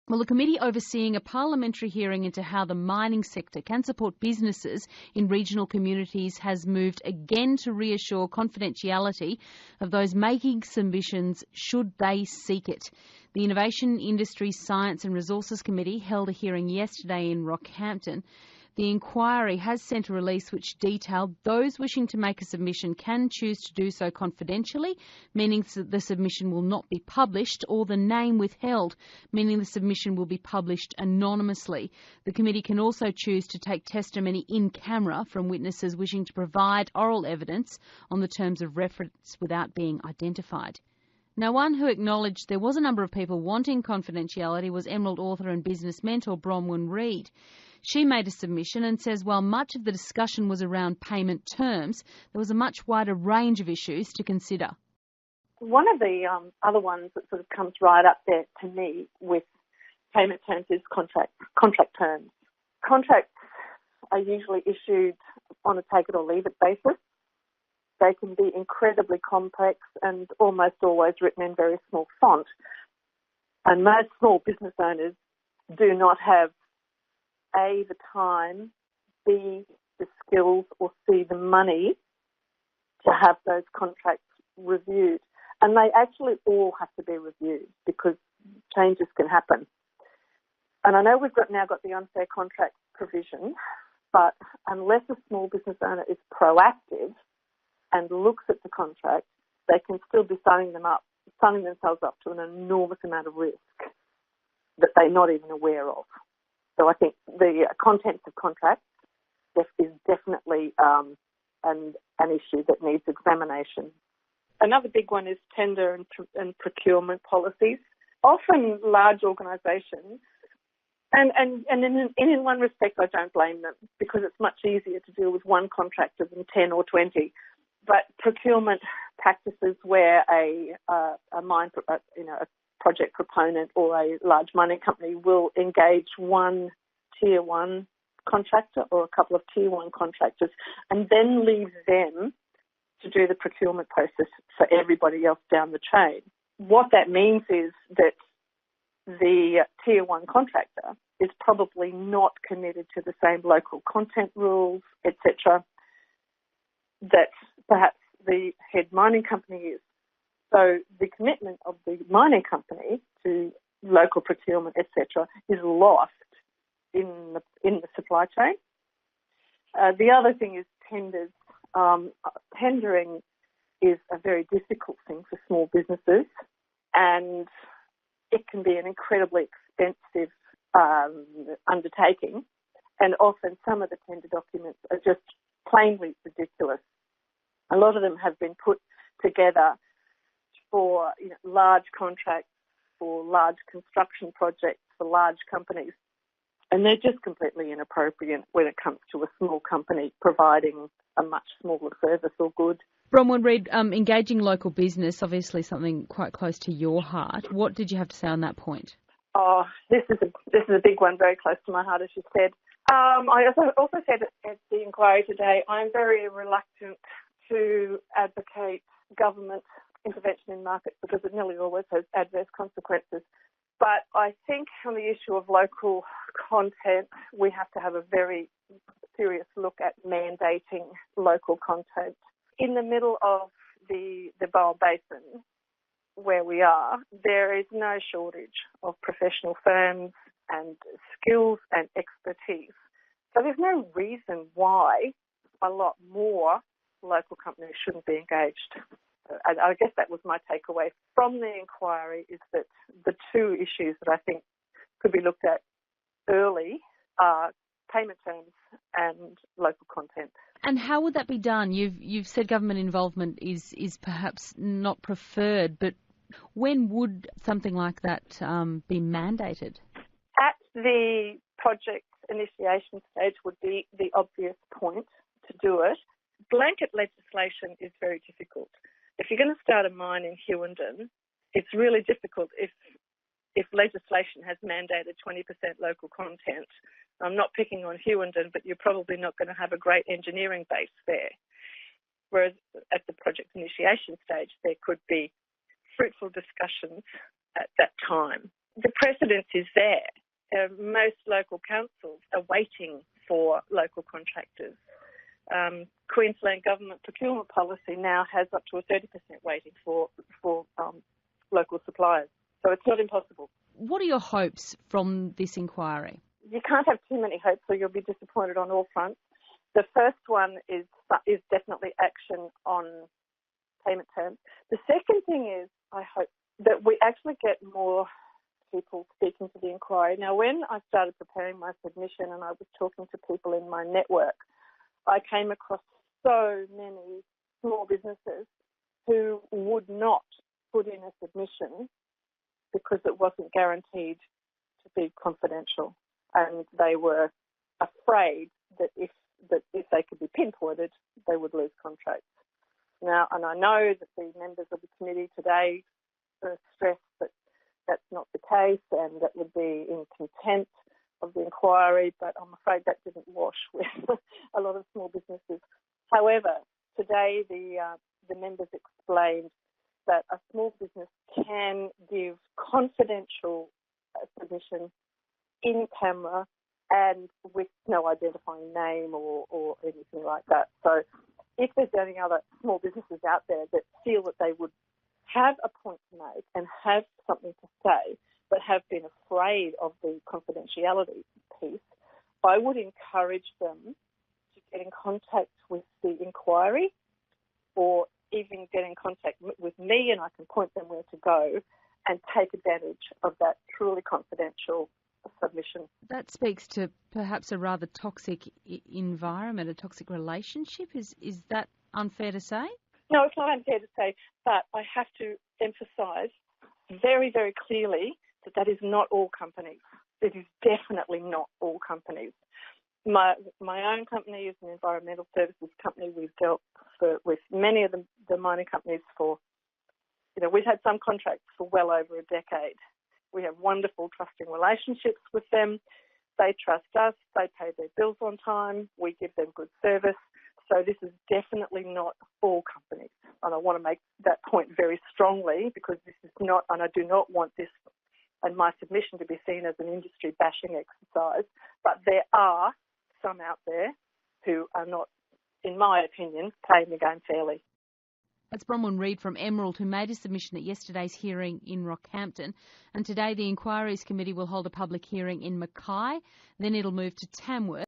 Well, the committee overseeing a parliamentary hearing into how the mining sector can support businesses in regional communities has moved again to reassure confidentiality of those making submissions should they seek it. The Innovation, Industry, Science and Resources Committee held a hearing yesterday in Rockhampton. The inquiry has sent a release which detailed those wishing to make a submission can choose to do so confidentially, meaning that the submission will not be published, or the name withheld, meaning the submission will be published anonymously. The committee can also choose to take testimony in camera from witnesses wishing to provide oral evidence on the terms of reference without being identified. Now, one who acknowledged there was a number of people wanting confidentiality was Emerald author and business mentor Bronwyn Reid. She made a submission and says while much of the discussion was around payment terms, there was a much wider range of issues to consider. One of the other ones that sort of comes right up there to me with payment terms is contract terms. Contracts are usually issued on a take-it-or-leave-it basis. They can be incredibly complex and almost always written in very small font. And most small business owners do not have A, the time, B, the skills, or C, the money to have those contracts reviewed. And they actually all have to be reviewed because changes can happen. And I know we've now got the unfair contract provision, but unless a small business owner is proactive and looks at the contract, they can still be signing themselves up to an enormous amount of risk that they're not even aware of. So I think the contents of contracts is definitely an issue that needs examination. Another big one is tender and procurement policies. Often large organisations, and in one respect I don't blame them because it's much easier to deal with one contractor than 10 or 20. But procurement practices where a project proponent or a large mining company will engage one tier one contractor or a couple of tier one contractors and then leave them to do the procurement process for everybody else down the chain. What that means is that the tier one contractor is probably not committed to the same local content rules, etc., that perhaps the head mining company is. So the commitment of the mining company to local procurement, etc., is lost in the supply chain. The other thing is tenders. Tendering is a very difficult thing for small businesses, and it can be an incredibly expensive undertaking. And often some of the tender documents are just plainly ridiculous. A lot of them have been put together for large contracts, for large construction projects, for large companies. And they're just completely inappropriate when it comes to a small company providing a much smaller service or good. Bronwyn Reid, engaging local business, obviously something quite close to your heart. What did you have to say on that point? Oh, this is a big one, very close to my heart, as you said. I also said at the inquiry today, I'm very reluctant to advocate government intervention in markets because it nearly always has adverse consequences. But I think on the issue of local content, we have to have a very serious look at mandating local content. In the middle of the Bowen Basin, where we are, there is no shortage of professional firms and skills and expertise. So there's no reason why a lot more local companies shouldn't be engaged. I guess that was my takeaway from the inquiry, is that the two issues that I think could be looked at early are payment terms and local content. And how would that be done? You've said government involvement is perhaps not preferred, but when would something like that be mandated? At the project initiation stage would be the obvious point to do it. Blanket legislation is very difficult. If you're going to start a mine in Hewenden, it's really difficult if legislation has mandated 20% local content. I'm not picking on Hewenden, but you're probably not going to have a great engineering base there. Whereas at the project initiation stage, there could be fruitful discussions at that time. The precedent is there. Most local councils are waiting for local contractors. Queensland government procurement policy now has up to a 30% waiting for local suppliers. So it's not impossible. What are your hopes from this inquiry? You can't have too many hopes, or you'll be disappointed on all fronts. The first one is definitely action on payment terms. The second thing is I hope that we actually get more people speaking to the inquiry. Now, when I started preparing my submission and I was talking to people in my network, I came across so many small businesses who would not put in a submission because it wasn't guaranteed to be confidential, and they were afraid that if they could be pinpointed, they would lose contracts. Now, and I know that the members of the committee today stressed that that's not the case and that would be in contempt of the inquiry, but I'm afraid that didn't wash with a lot of small businesses. However, today the members explained that a small business can give confidential submission in camera and with no identifying name or anything like that. So if there's any other small businesses out there that feel that they would have a point to make and have something to say but have been afraid of the confidentiality piece, I would encourage them to get in contact with the inquiry or even get in contact with me, and I can point them where to go and take advantage of that truly confidential submission. That speaks to perhaps a rather toxic environment, a toxic relationship. Is that unfair to say? No, it's not unfair to say, but I have to emphasise very, very clearly that is not all companies. It is definitely not all companies. My own company is an environmental services company. We've dealt with many of the mining companies for, we've had some contracts for well over a decade. We have wonderful trusting relationships with them. They trust us. They pay their bills on time. We give them good service. So this is definitely not all companies. And I want to make that point very strongly because this is not, and I do not want this and my submission to be seen as an industry bashing exercise. But there are some out there who are not, in my opinion, playing the game fairly. That's Bronwyn Reid from Emerald, who made a submission at yesterday's hearing in Rockhampton. And today the Inquiries Committee will hold a public hearing in Mackay. Then it'll move to Tamworth.